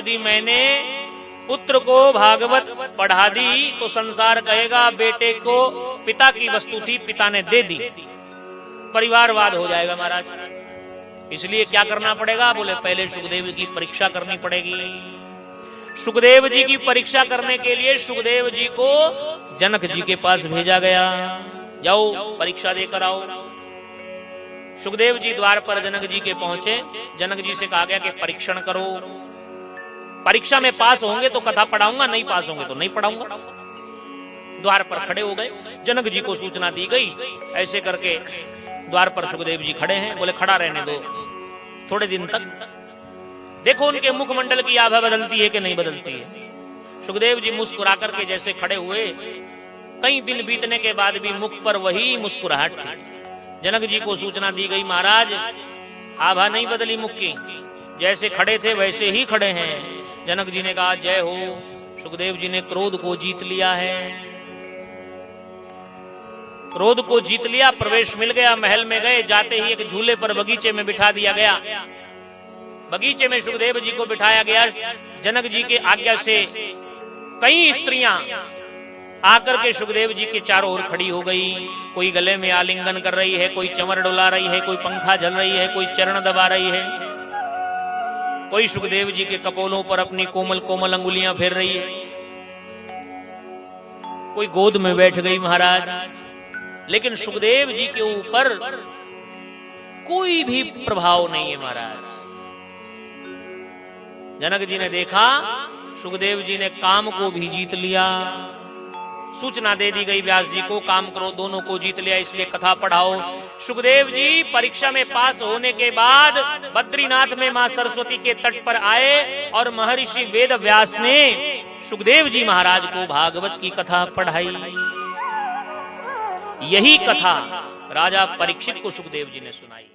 यदि मैंने पुत्र को भागवत पढ़ा दी तो संसार कहेगा बेटे को पिता की वस्तु थी, पिता ने दे दी, परिवारवाद हो जाएगा महाराज। इसलिए क्या करना पड़ेगा? बोले पहले सुखदेव की परीक्षा करनी पड़ेगी। सुखदेव जी की परीक्षा करने के लिए सुखदेव जी को जनक जी के पास भेजा गया, जाओ परीक्षा देकर आओ। सुखदेव जी द्वार पर जनक जी के पहुंचे। जनक जी से कहा गया कि परीक्षण करो, परीक्षा में पास होंगे तो कथा पढ़ाऊंगा, नहीं पास होंगे तो नहीं पढ़ाऊंगा। द्वार पर खड़े हो गए। जनक जी को सूचना दी गई। ऐसे करके द्वार पर सुखदेव जी खड़े हैं। बोले खड़ा रहने दो थोड़े दिन तक, देखो उनके मुखमंडल की आभा बदलती है कि नहीं बदलती है। सुखदेव जी मुस्कुरा करके जैसे खड़े हुए, कई दिन बीतने के बाद भी मुख पर वही मुस्कुराहट थी। जनक जी को सूचना दी गई महाराज आभा नहीं बदली मुख की, जैसे खड़े थे वैसे ही खड़े हैं। जनक जी ने कहा जय हो, सुखदेव जी ने क्रोध को जीत लिया है। क्रोध को जीत लिया, प्रवेश मिल गया। महल में गए, जाते ही एक झूले पर बगीचे में बिठा दिया गया। बगीचे में सुखदेव जी को बिठाया गया। जनक जी के आज्ञा से कई स्त्रियां आकर के सुखदेव जी के चारों ओर खड़ी हो गई। कोई गले में आलिंगन कर रही है, कोई चमर डुला रही है, कोई पंखा झल रही है, कोई चरण दबा रही है, कोई सुखदेव जी के कपोलों पर अपनी कोमल कोमल अंगुलियां फेर रही है, कोई गोद में बैठ गई महाराज। लेकिन सुखदेव जी के ऊपर कोई भी प्रभाव नहीं है महाराज। जनक जी ने देखा सुखदेव जी ने काम को भी जीत लिया। सूचना दे दी गई व्यास जी को, काम करो, दोनों को जीत लिया, इसलिए कथा पढ़ाओ। सुखदेव जी परीक्षा में पास होने के बाद बद्रीनाथ में मां सरस्वती के तट पर आए और महर्षि वेद व्यास ने सुखदेव जी महाराज को भागवत की कथा पढ़ाई। यही कथा राजा परीक्षित को सुखदेव जी ने सुनाई।